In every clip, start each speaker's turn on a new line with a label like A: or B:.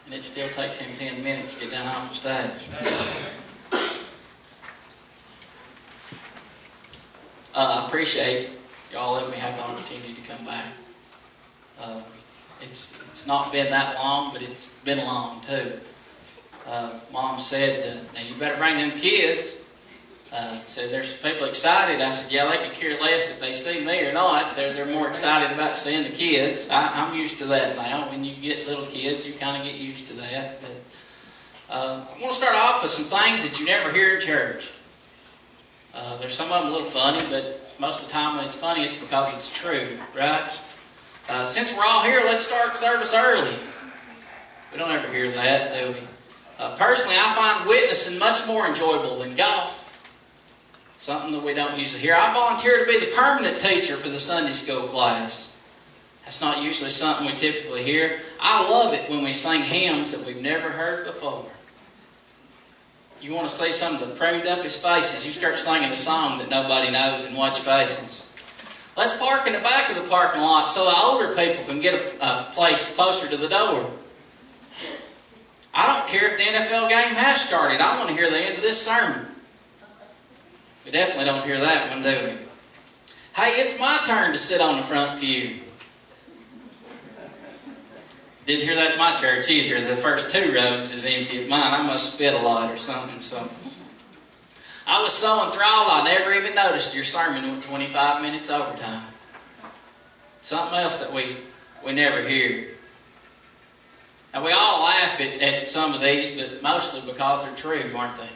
A: and it still takes him 10 minutes to get down off the stage. I appreciate y'all letting me have the opportunity to come back. It's not been that long, but it's been long too. Mom said, now you better bring them kids. Said there's people excited. I said, yeah, they could care less if they see me or not. They're more excited about seeing the kids. I'm used to that now. When you get little kids, you kind of get used to that. But I want to start off with some things that you never hear in church. There's some of them a little funny, but most of the time when it's funny, it's because it's true, right? Since we're all here, let's start service early. We don't ever hear that, do we? Personally, I find witnessing much more enjoyable than golf. Something that we don't usually hear. I volunteer to be the permanent teacher for the Sunday school class. That's not usually something we typically hear. I love it when we sing hymns that we've never heard before. You want to see something that pruned up his faces, you start singing a song that nobody knows and watch faces. Let's park in the back of the parking lot so the older people can get a place closer to the door. I don't care if the NFL game has started. I want to hear the end of this sermon. We definitely don't hear that one, do we? Hey, it's my turn to sit on the front pew. Didn't hear that at my church either. The first 2 rows is empty at mine. I must spit a lot or something. So I was so enthralled I never even noticed your sermon went 25 minutes overtime. Something else that we never hear. Now we all laugh at some of these, but mostly because they're true, aren't they?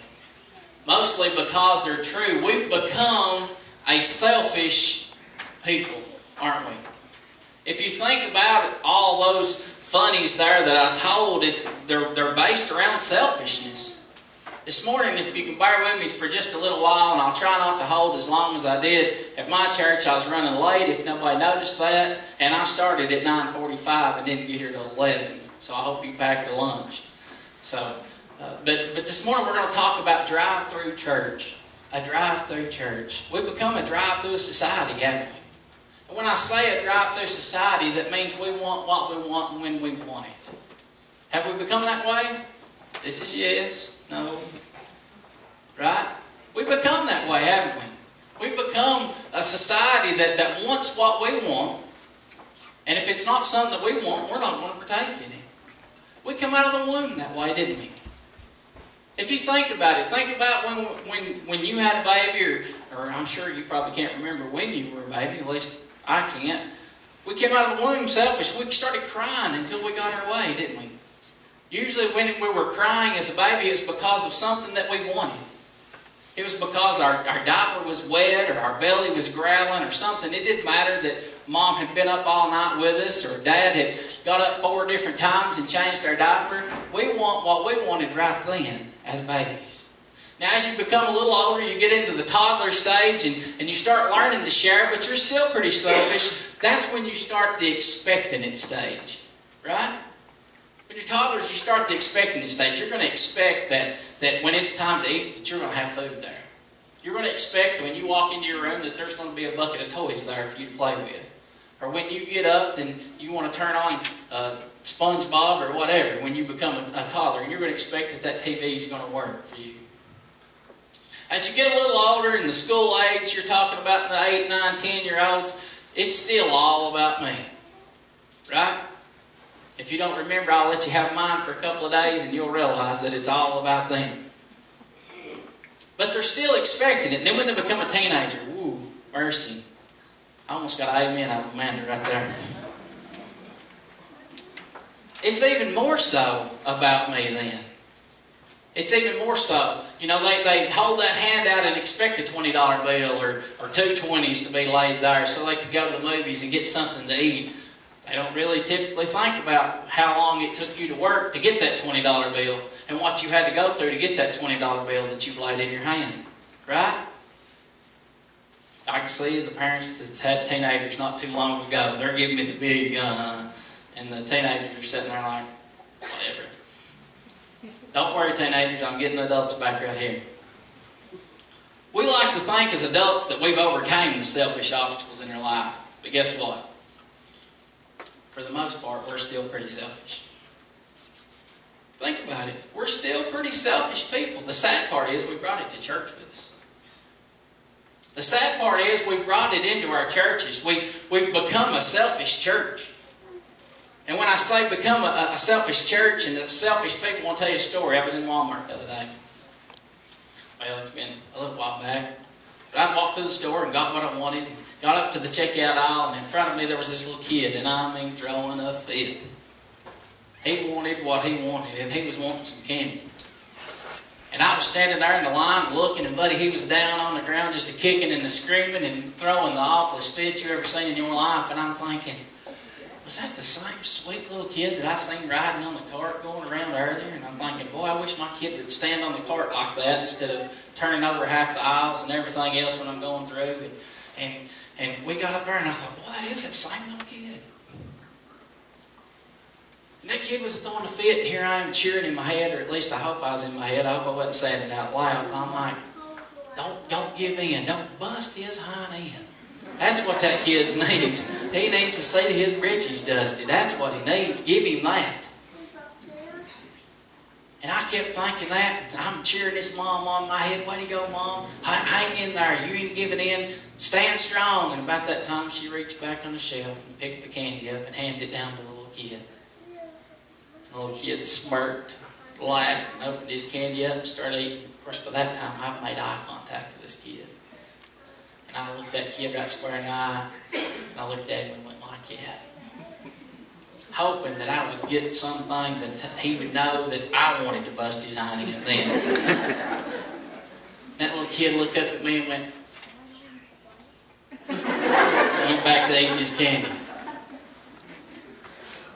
A: Mostly because they're true. We've become a selfish people, aren't we? If you think about it, all those funnies there that I told, they're based around selfishness. This morning, if you can bear with me for just a little while, and I'll try not to hold as long as I did. At my church, I was running late, if nobody noticed that, and I started at 9:45 and didn't get here till 11. So I hope you packed a lunch. But this morning we're going to talk about drive-through church. A drive-through church. We've become a drive-through society, haven't we? And when I say a drive-through society, that means we want what we want when we want it. Have we become that way? This is yes, no, right? We've become that way, haven't we? We've become a society that wants what we want. And if it's not something that we want, we're not going to partake in it. We come out of the womb that way, didn't we? If you think about it, think about when you had a baby, or I'm sure you probably can't remember when you were a baby, at least I can't. We came out of the womb selfish. We started crying until we got our way, didn't we? Usually when we were crying as a baby, it's because of something that we wanted. It was because our diaper was wet, or our belly was growling, or something. It didn't matter that Mom had been up all night with us, or Dad had got up 4 different times and changed our diaper. We want what we wanted right then as babies. Now, as you become a little older, you get into the toddler stage and you start learning to share, but you're still pretty selfish. That's when you start the expecting it stage, right? When you're toddlers, you start the expecting it stage. You're going to expect that when it's time to eat, that you're going to have food there. You're going to expect when you walk into your room that there's going to be a bucket of toys there for you to play with. Or when you get up and you want to turn on SpongeBob or whatever when you become a toddler, and you're going to expect that TV is going to work for you. As you get a little older in the school age, you're talking about the 8, 9, 10-year-olds, it's still all about me. Right? If you don't remember, I'll let you have mine for a couple of days and you'll realize that it's all about them. But they're still expecting it. And then when they become a teenager, ooh, mercy. I almost got an amen out of Amanda right there. It's even more so about me then. It's even more so. You know, they hold that hand out and expect a $20 bill or 2 20s to be laid there so they can go to the movies and get something to eat. They don't really typically think about how long it took you to work to get that $20 bill and what you had to go through to get that $20 bill that you've laid in your hand. Right? I can see the parents that's had teenagers not too long ago. They're giving me the big and the teenagers are sitting there like, whatever. Don't worry, teenagers, I'm getting the adults back right here. We like to think as adults that we've overcame the selfish obstacles in our life. But guess what? For the most part, we're still pretty selfish. Think about it. We're still pretty selfish people. The sad part is we brought it to church with us. The sad part is we've brought it into our churches. We've become a selfish church. And when I say become a selfish church and a selfish people, I want to tell you a story. I was in Walmart the other day. Well, it's been a little while back. But I walked through the store and got what I wanted. Got up to the checkout aisle, and in front of me there was this little kid, and I mean throwing a fit. He wanted what he wanted, and he was wanting some candy. And I was standing there in the line looking, and buddy, he was down on the ground just a-kicking and a-screaming and throwing the awfulest fit you ever seen in your life. And I'm thinking, was that the same sweet little kid that I seen riding on the cart going around earlier? And I'm thinking, boy, I wish my kid would stand on the cart like that instead of turning over half the aisles and everything else when I'm going through. And we got up there, and I thought, boy, that is that same little kid. And that kid was throwing a fit, and here I am cheering in my head, or at least I hope I was in my head. I hope I wasn't saying it out loud. And I'm like, don't give in. Don't bust his hind end. That's what that kid needs. He needs to see his britches dusted. That's what he needs. Give him that. And I kept thinking that. I'm cheering this mom on my head. Way to go, Mom. Hang in there. You ain't giving in. Stand strong. And about that time, she reached back on the shelf and picked the candy up and handed it down to the little kid. The little kid smirked, laughed, and opened his candy up and started eating. Of course, by that time, I've made eye contact with this kid. And I looked that kid right square in the eye, and I looked at him and went like that. Hoping that I would get something that he would know that I wanted to bust his hind end then. That little kid looked up at me and went back to eating his candy.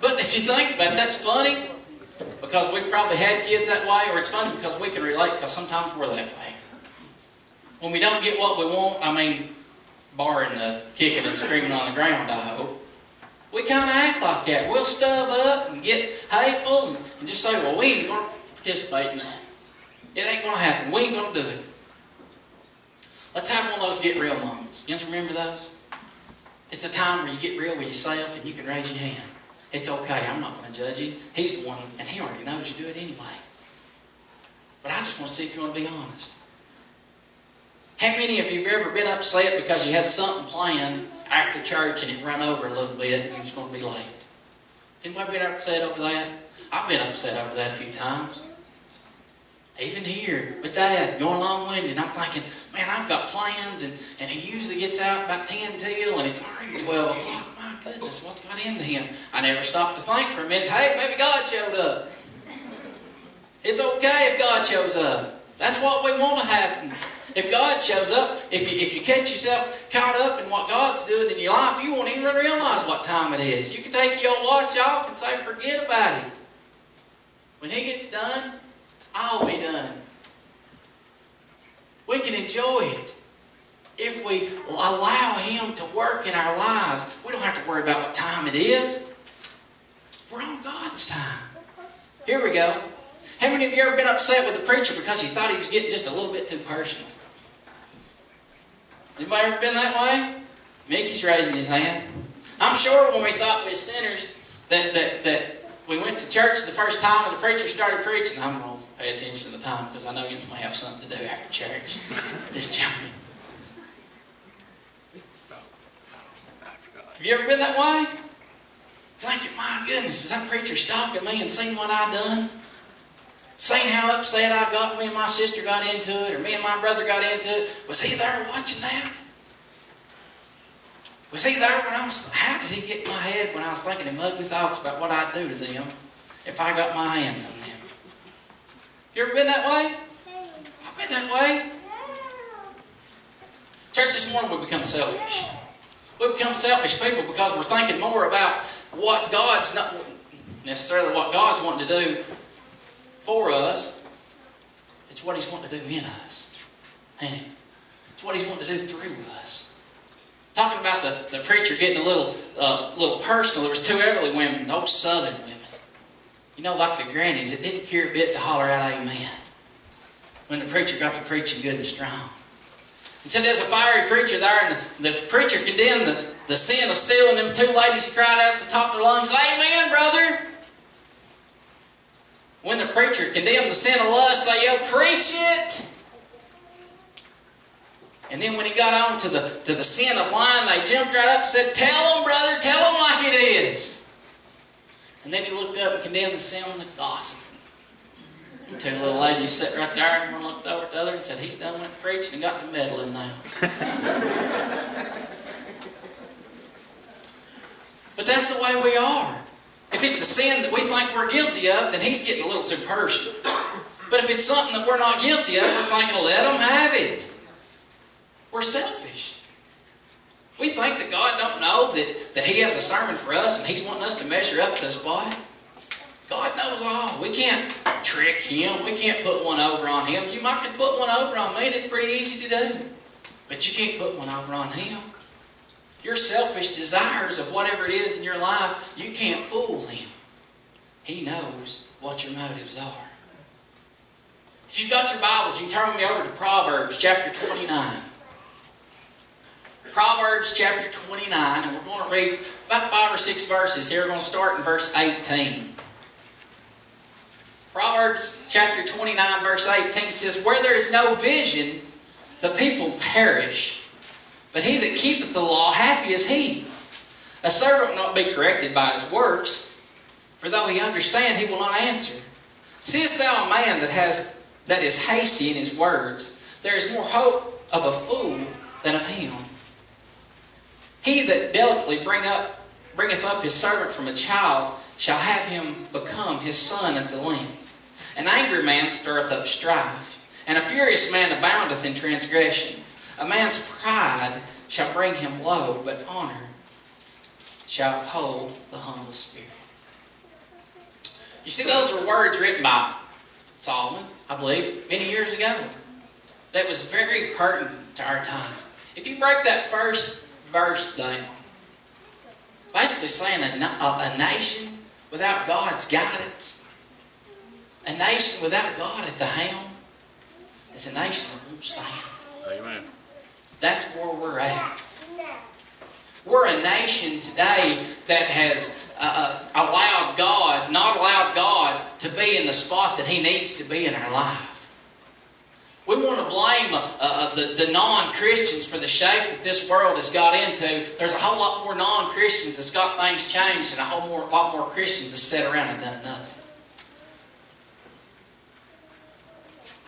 A: But if you think about it, that's funny because we've probably had kids that way, or it's funny because we can relate because sometimes we're that way. When we don't get what we want, barring the kicking and screaming on the ground, I hope, we kind of act like that. We'll stub up and get hateful and just say, well, we ain't going to participate in that. It ain't going to happen. We ain't going to do it. Let's have one of those get real moments. You guys remember those? It's the time where you get real with yourself and you can raise your hand. It's okay. I'm not going to judge you. He's the one, and he already knows you do it anyway. But I just want to see if you want to be honest. How many of you have ever been upset because you had something planned after church and it ran over a little bit and you was going to be late? Has anybody been upset over that? I've been upset over that a few times. Even here with Dad, going long-winded, and I'm thinking, man, I've got plans, and he usually gets out about 10 till, and it's already 12 o'clock. My goodness, what's got into him? I never stopped to think for a minute, hey, maybe God showed up. It's okay if God shows up. That's what we want to happen. If God shows up, if you catch yourself caught up in what God's doing in your life, you won't even realize what time it is. You can take your watch off and say, forget about it. When He gets done, I'll be done. We can enjoy it if we allow Him to work in our lives. We don't have to worry about what time it is. We're on God's time. Here we go. How many of you ever been upset with the preacher because you thought he was getting just a little bit too personal? Anybody ever been that way? Mickey's raising his hand. I'm sure when we thought we were sinners that we went to church the first time and the preacher started preaching. I'm going to pay attention to the time because I know you may have something to do after church. Just joking. Have you ever been that way? Thinking, my goodness, is that preacher stalking me and seen what I done? Seen how upset I got, me and my sister got into it, or me and my brother got into it. Was he there watching that? Was he there when how did he get in my head when I was thinking them ugly thoughts about what I'd do to them if I got my hands on them? You ever been that way? I've been that way. Church, this morning we become selfish. We become selfish people because we're thinking more about what God's not necessarily what God's wanting to do for us. It's what He's wanting to do in us. Ain't it? It's what He's wanting to do through us. Talking about the preacher getting a little personal. There was two elderly women, old southern women. You know, like the grannies, it didn't care a bit to holler out amen when the preacher got to preaching good and strong. And so there's a fiery preacher there, and the preacher condemned the sin of stealing. Them two ladies cried out at the top of their lungs, amen, brother. When the preacher condemned the sin of lust, they yelled, "Preach it!" And then when he got on to the sin of lying, they jumped right up and said, "Tell them, brother, tell them like it is." And then he looked up and condemned the sin of gossip. And two little ladies sat right there, and one looked over at the other and said, "He's done with preaching and got to meddling now." But that's the way we are. If it's a sin that we think we're guilty of, then he's getting a little too personal. But if it's something that we're not guilty of, we're thinking, let him have it. We're selfish. We think that God don't know that he has a sermon for us and he's wanting us to measure up to this boy. God knows all. We can't trick him. We can't put one over on him. You might could put one over on me, and it's pretty easy to do. But you can't put one over on him. Your selfish desires of whatever it is in your life, you can't fool him. He knows what your motives are. If you've got your Bibles, you can turn me over to Proverbs chapter 29. Proverbs chapter 29, and we're going to read about 5 or 6 verses here. We're going to start in verse 18. Proverbs chapter 29, verse 18 says, "Where there is no vision, the people perish. But he that keepeth the law, happy is he. A servant will not be corrected by his works, for though he understand, he will not answer. Seest thou a man that is hasty in his words? There is more hope of a fool than of him. He that delicately bringeth up his servant from a child shall have him become his son at the length. An angry man stirreth up strife, and a furious man aboundeth in transgression. A man's pride shall bring him low, but honor shall uphold the humble spirit." You see, those were words written by Solomon, I believe, many years ago. That was very pertinent to our time. If you break that first verse down, basically saying a nation without God's guidance, a nation without God at the helm, is a nation that won't stand.
B: Amen.
A: That's where we're at. We're a nation today that has not allowed God to be in the spot that he needs to be in our life. We want to blame the non-Christians for the shape that this world has got into. There's a whole lot more non-Christians that's got things changed and a lot more Christians that sat around and done nothing.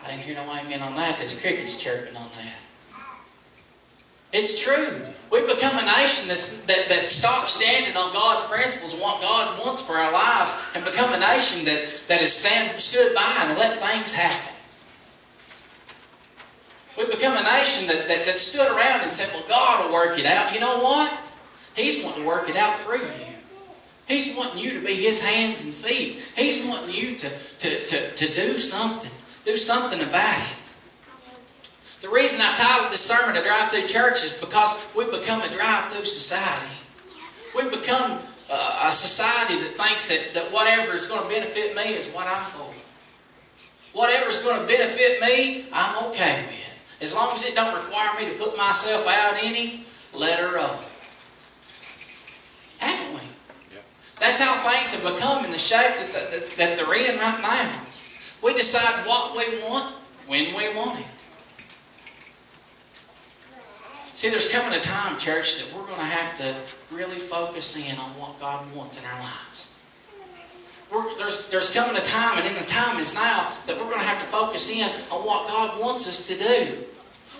A: I didn't hear no amen on that. There's crickets chirping on that. It's true. We've become a nation that stops standing on God's principles and what God wants for our lives, and become a nation that has stood by and let things happen. We've become a nation that stood around and said, "Well, God will work it out." You know what? He's wanting to work it out through you. He's wanting you to be his hands and feet. He's wanting you to do something. Do something about it. The reason I titled this sermon "A Drive-Through Church" is because we've become a drive-through society. We've become a society that thinks that whatever is going to benefit me is what I'm for. Whatever is going to benefit me, I'm okay with. As long as it don't require me to put myself out any, let her roll. Haven't we? Yep. That's how things have become in the shape that they're in right now. We decide what we want when we want it. See, there's coming a time, church, that we're going to have to really focus in on what God wants in our lives. There's coming a time, and in the time is now, that we're going to have to focus in on what God wants us to do.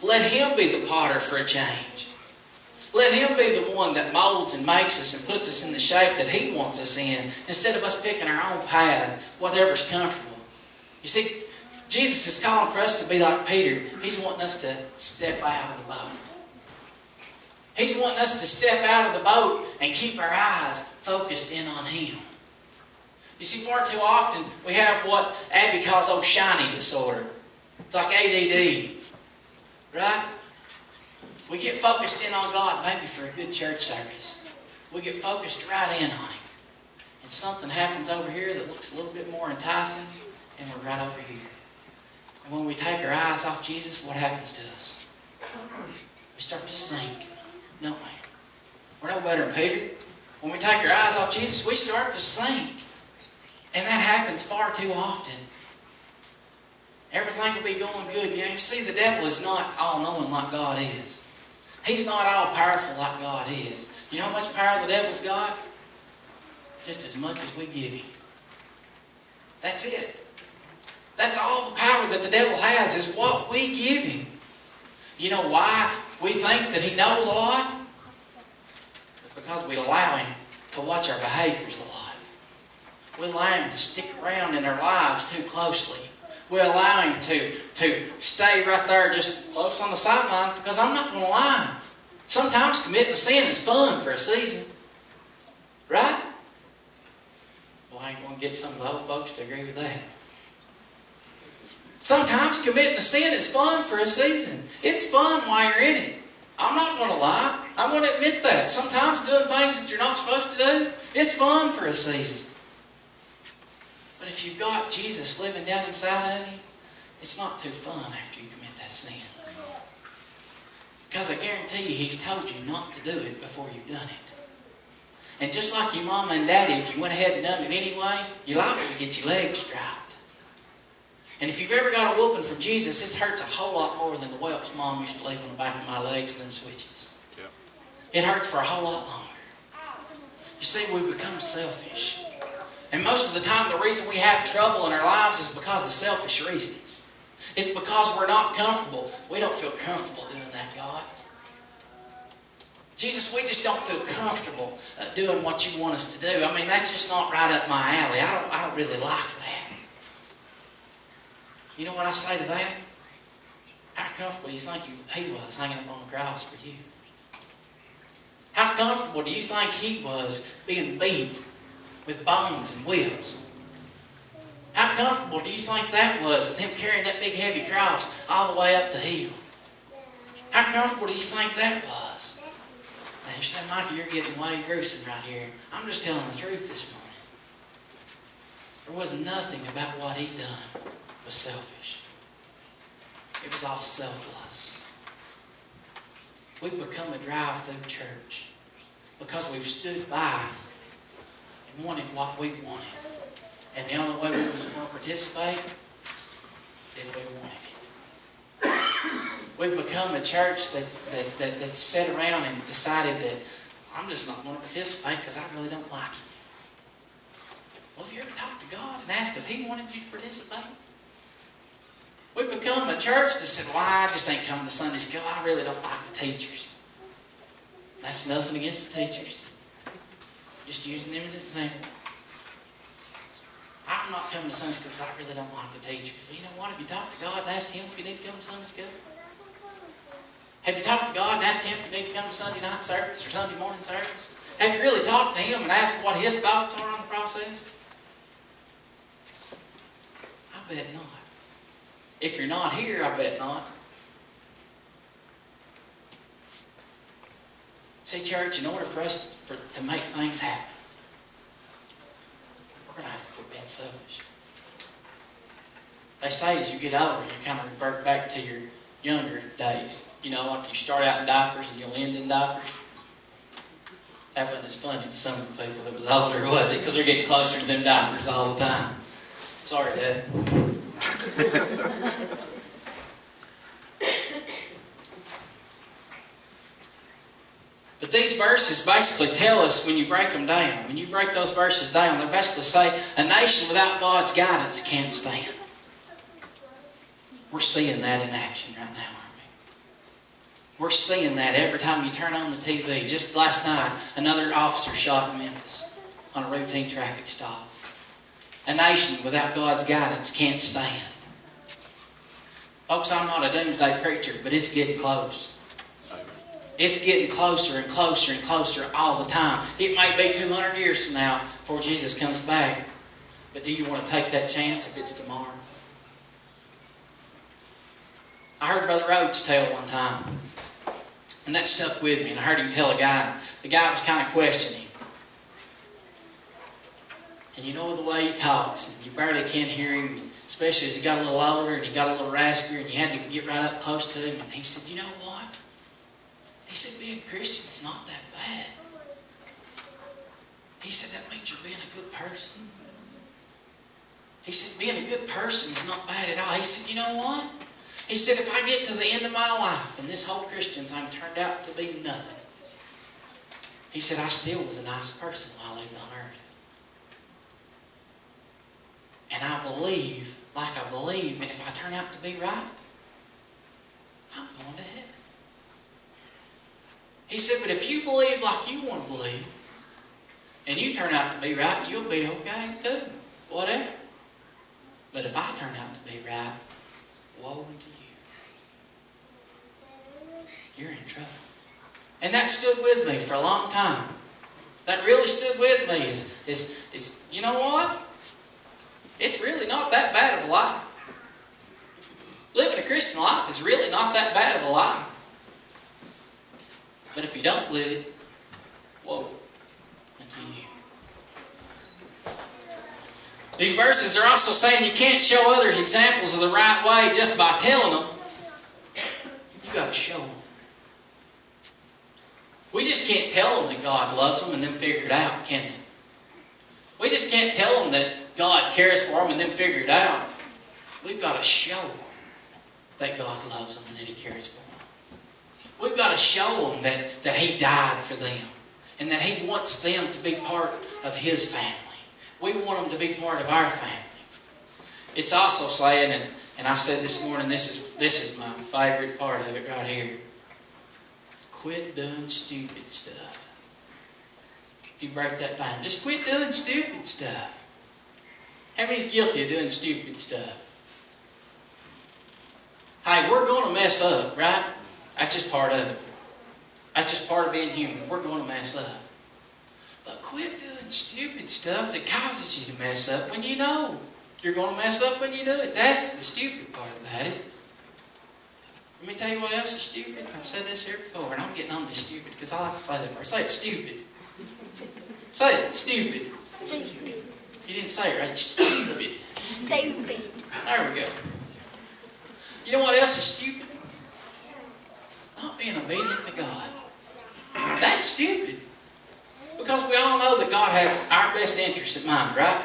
A: Let him be the potter for a change. Let him be the one that molds and makes us and puts us in the shape that he wants us in, instead of us picking our own path, whatever's comfortable. You see, Jesus is calling for us to be like Peter. He's wanting us to step out of the boat. He's wanting us to step out of the boat and keep our eyes focused in on him. You see, far too often we have what Abby calls old shiny disorder. It's like ADD. Right? We get focused in on God, maybe for a good church service. We get focused right in on him. And something happens over here that looks a little bit more enticing, and we're right over here. And when we take our eyes off Jesus, what happens to us? We start to sink, don't we? We're no better than Peter. When we take our eyes off Jesus, we start to sink. And that happens far too often. Everything will be going good. You see, the devil is not all-knowing like God is. He's not all-powerful like God is. You know how much power the devil's got? Just as much as we give him. That's it. That's all the power that the devil has, is what we give him. You know why we think that he knows a lot? It's because we allow him to watch our behaviors a lot. We allow him to stick around in our lives too closely. We allow him to stay right there just close on the sidelines, because I'm not going to lie. Sometimes committing a sin is fun for a season. Right? Well, I ain't going to get some of the old folks to agree with that. Sometimes committing a sin is fun for a season. It's fun while you're in it. I'm not going to lie. I'm going to admit that. Sometimes doing things that you're not supposed to do, it's fun for a season. But if you've got Jesus living down inside of you, it's not too fun after you commit that sin. Because I guarantee you, He's told you not to do it before you've done it. And just like your mama and daddy, if you went ahead and done it anyway, you're liable to get your legs dropped. And if you've ever got a whooping from Jesus, it hurts a whole lot more than the whelps Mom used to leave on the back of my legs and them switches. Yep. It hurts for a whole lot longer. You see, we become selfish. And most of the time, the reason we have trouble in our lives is because of selfish reasons. It's because we're not comfortable. We don't feel comfortable doing that, God. Jesus, we just don't feel comfortable doing what you want us to do. I mean, that's just not right up my alley. I don't really like that. You know what I say to that? How comfortable do you think He was hanging up on the cross for you? How comfortable do you think He was being beat with bones and wheels? How comfortable do you think that was with Him carrying that big heavy cross all the way up the hill? How comfortable do you think that was? Now you say, Micah, you're getting way gruesome right here. I'm just telling the truth this morning. There was nothing about what He'd done was selfish. It was all selfless. We've become a drive-through church because we've stood by and wanted what we wanted. And the only way we was going to participate is if we wanted it. We've become a church that's sat around and decided that I'm just not going to participate because I really don't like it. Well, have you ever talked to God and asked if He wanted you to participate? We've become a church that said, well, I just ain't coming to Sunday school. I really don't like the teachers. That's nothing against the teachers. Just using them as an example. I'm not coming to Sunday school because I really don't like the teachers. Well, you know what? Have you talked to God and asked Him if you need to come to Sunday school? Have you talked to God and asked Him if you need to come to Sunday night service or Sunday morning service? Have you really talked to Him and asked what His thoughts are on the process? I bet not. If you're not here, I bet not. See, church, in order for us to make things happen, we're going to have to quit being selfish. They say as you get older, you kind of revert back to your younger days. You know, like you start out in diapers and you'll end in diapers. That wasn't as funny to some of the people that was older, was it? Because they're getting closer to them diapers all the time. Sorry, Dad. But these verses basically tell us, when you break them down, when you break those verses down, they basically say a nation without God's guidance can't stand. We're seeing that in action right now, aren't we? We're seeing that every time you turn on the TV. Just last night, another officer shot in Memphis on a routine traffic stop. A nation without God's guidance can't stand. Folks, I'm not a doomsday preacher, but it's getting close. It's getting closer and closer and closer all the time. It may be 200 years from now before Jesus comes back. But do you want to take that chance if it's tomorrow? I heard Brother Rhodes tell one time, and that stuck with me, and I heard him tell a guy. The guy was kind of questioning him. And you know the way he talks, and you barely can hear him, especially as he got a little older and he got a little raspier, and you had to get right up close to him. And he said, you know what? He said, being a Christian is not that bad. He said, that means you're being a good person. He said, being a good person is not bad at all. He said, you know what? He said, if I get to the end of my life and this whole Christian thing turned out to be nothing, he said, I still was a nice person while I lived on earth. And I believe, like I believe, and if I turn out to be right, I'm going to heaven. He said, but if you believe like you want to believe, and you turn out to be right, you'll be okay too. Whatever. But if I turn out to be right, woe unto you. You're in trouble. And that stood with me for a long time. That really stood with me is you know what? It's really not that bad of a life. Living a Christian life is really not that bad of a life. But if you don't live it, woe unto you. These verses are also saying you can't show others examples of the right way just by telling them. You got to show them. We just can't tell them that God loves them and then figure it out, can we? We just can't tell them that God cares for them and then figure it out. We've got to show them that God loves them and that He cares for them. We've got to show them that He died for them and that He wants them to be part of His family. We want them to be part of our family. It's also saying, and I said this morning, this is my favorite part of it right here. Quit doing stupid stuff. If you break that down, just quit doing stupid stuff. How many's guilty of doing stupid stuff? Hey, we're going to mess up, right? That's just part of it. That's just part of being human. We're going to mess up. But quit doing stupid stuff that causes you to mess up when you know you're going to mess up when you do it. That's the stupid part about it. Let me tell you what else is stupid. I've said this here before, and I'm getting on this stupid because I like to say that word. Say it, stupid. Say it, stupid. You didn't say it right. Stupid.
B: Stupid.
A: There we go. You know what else is stupid? Not being obedient to God. That's stupid. Because we all know that God has our best interest in mind, right?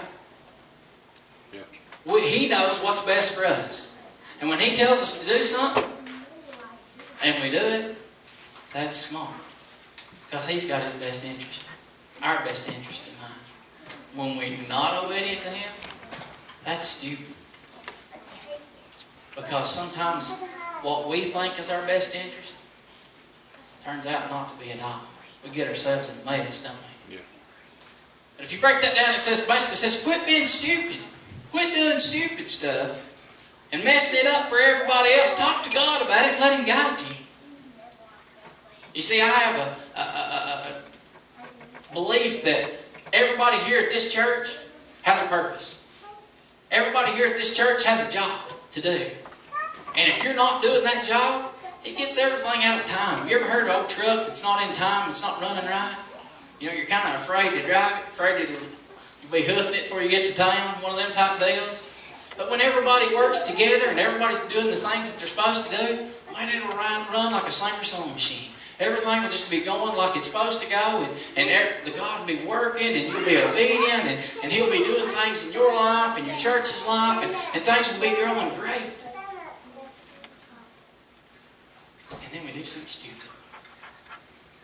A: Yeah. He knows what's best for us. And when He tells us to do something, and we do it, that's smart. Because He's got His best interest, our best interest in mind. When we're not obedient to Him, that's stupid. Because sometimes what we think is our best interest turns out not to be at all. We get ourselves in the mess, don't we? Yeah. But if you break that down, it basically says, quit being stupid. Quit doing stupid stuff and messing it up for everybody else. Talk to God about it and let Him guide you. You see, I have a belief that everybody here at this church has a purpose. Everybody here at this church has a job to do. And if you're not doing that job, it gets everything out of time. You ever heard of an old truck that's not in time, it's not running right? You know, you're kind of afraid to drive it, afraid you'll be hoofing it before you get to town, one of them type deals. But when everybody works together and everybody's doing the things that they're supposed to do, man, it'll run like a singer sewing machine. Everything will just be going like it's supposed to go, and the God will be working, and you'll be obedient, and He'll be doing things in your life and your church's life, and things will be growing great. And then we do something stupid.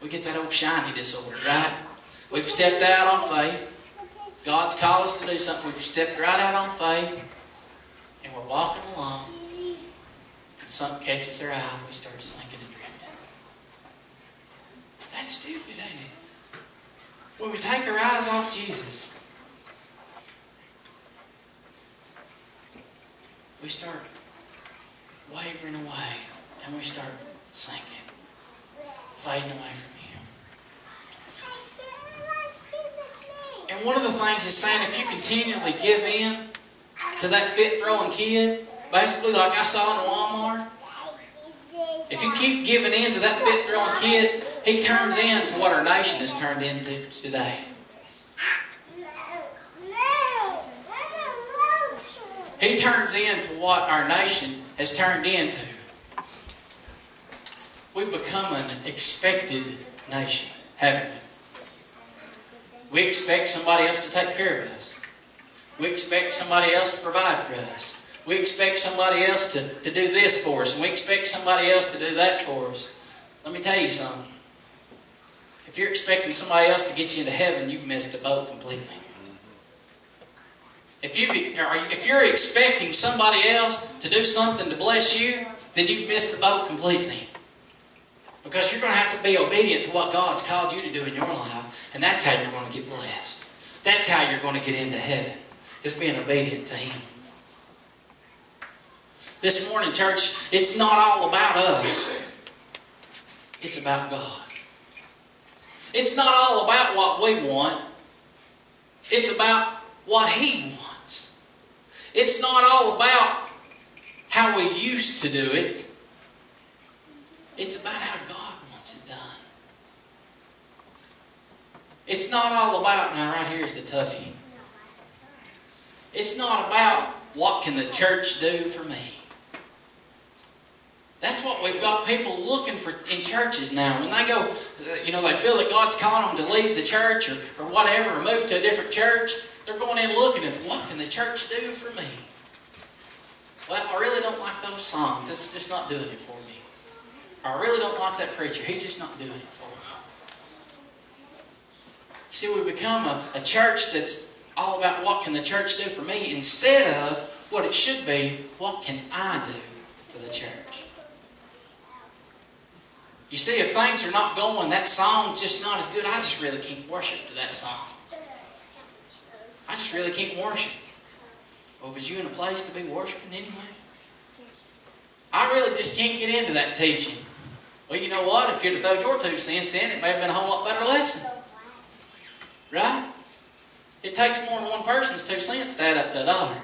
A: We get that old shiny disorder, right? We've stepped out on faith. God's called us to do something. We've stepped right out on faith. And we're walking along. And something catches our eye and we start sinking and drifting. That's stupid, ain't it? When we take our eyes off Jesus, we start wavering away and we start sinking, fading away from Him. And one of the things is saying if you continually give in to that fit-throwing kid, basically like I saw in Walmart, if you keep giving in to that fit-throwing kid, he turns into what our nation has turned into today. He turns into what our nation has turned into. We've become an expected nation, haven't we? We expect somebody else to take care of us. We expect somebody else to provide for us. We expect somebody else to do this for us. And we expect somebody else to do that for us. Let me tell you something. If you're expecting somebody else to get you into heaven, you've missed the boat completely. If you're expecting somebody else to do something to bless you, then you've missed the boat completely. Because you're going to have to be obedient to what God's called you to do in your life. And that's how you're going to get blessed. That's how you're going to get into heaven, is being obedient to Him. This morning, church, it's not all about us. It's about God. It's not all about what we want. It's about what He wants. It's not all about how we used to do it. It's about how God wants it done. It's not all about, now right here's the toughie. It's not about what can the church do for me. That's what we've got people looking for in churches now. When they go, they feel that God's calling them to leave the church or whatever, or move to a different church, they're going in looking at what can the church do for me. Well, I really don't like those songs. It's just not doing it for me. I really don't like that preacher. He's just not doing it for me. You see, we become a church that's all about what can the church do for me instead of what it should be, what can I do for the church? You see, if things are not going, that song's just not as good, I just really can't worship to that song. I just really can't worship. Well, was you in a place to be worshiping anyway? I really just can't get into that teaching. Well, you know what? If you'd have thrown your 2 cents in, it may have been a whole lot better lesson. Right? It takes more than one person's 2 cents to add up to $1.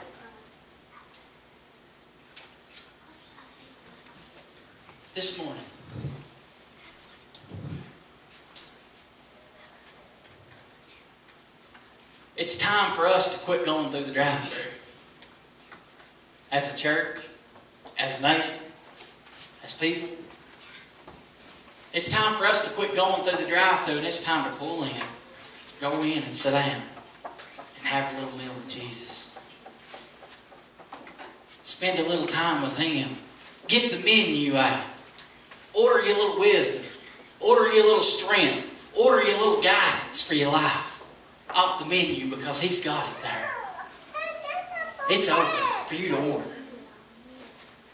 A: This morning, it's time for us to quit going through the drive-thru. As a church, as a nation, as people. It's time for us to quit going through the drive-thru, and it's time to pull in, go in and sit down and have a little meal with Jesus. Spend a little time with Him. Get the menu out. Order you a little wisdom. Order you a little strength. Order you a little guidance for your life off the menu, because He's got it there. It's open for you to order.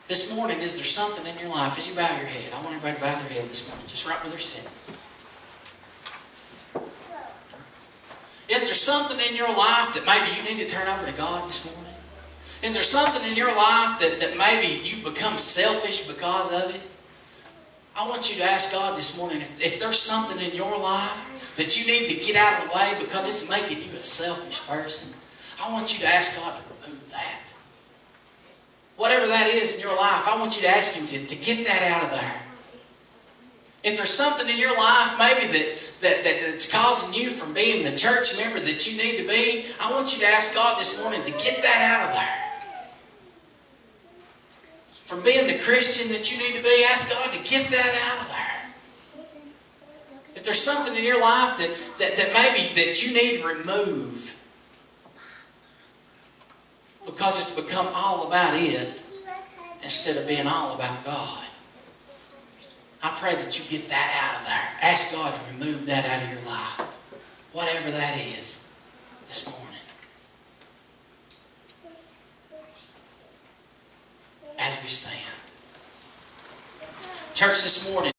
A: This morning, is there something in your life, as you bow your head, I want everybody to bow their head this morning, just right where they're sitting. Is there something in your life that maybe you need to turn over to God this morning? Is there something in your life that maybe you've become selfish because of it? I want you to ask God this morning, if there's something in your life that you need to get out of the way because it's making you a selfish person, I want you to ask God to remove that. Whatever that is in your life, I want you to ask Him to get that out of there. If there's something in your life maybe that's causing you from being the church member that you need to be, I want you to ask God this morning to get that out of there. From being the Christian that you need to be, ask God to get that out of there. If there's something in your life that maybe that you need to remove because it's become all about it instead of being all about God, I pray that you get that out of there. Ask God to remove that out of your life. Whatever that is this morning. As we stand. Church, this morning,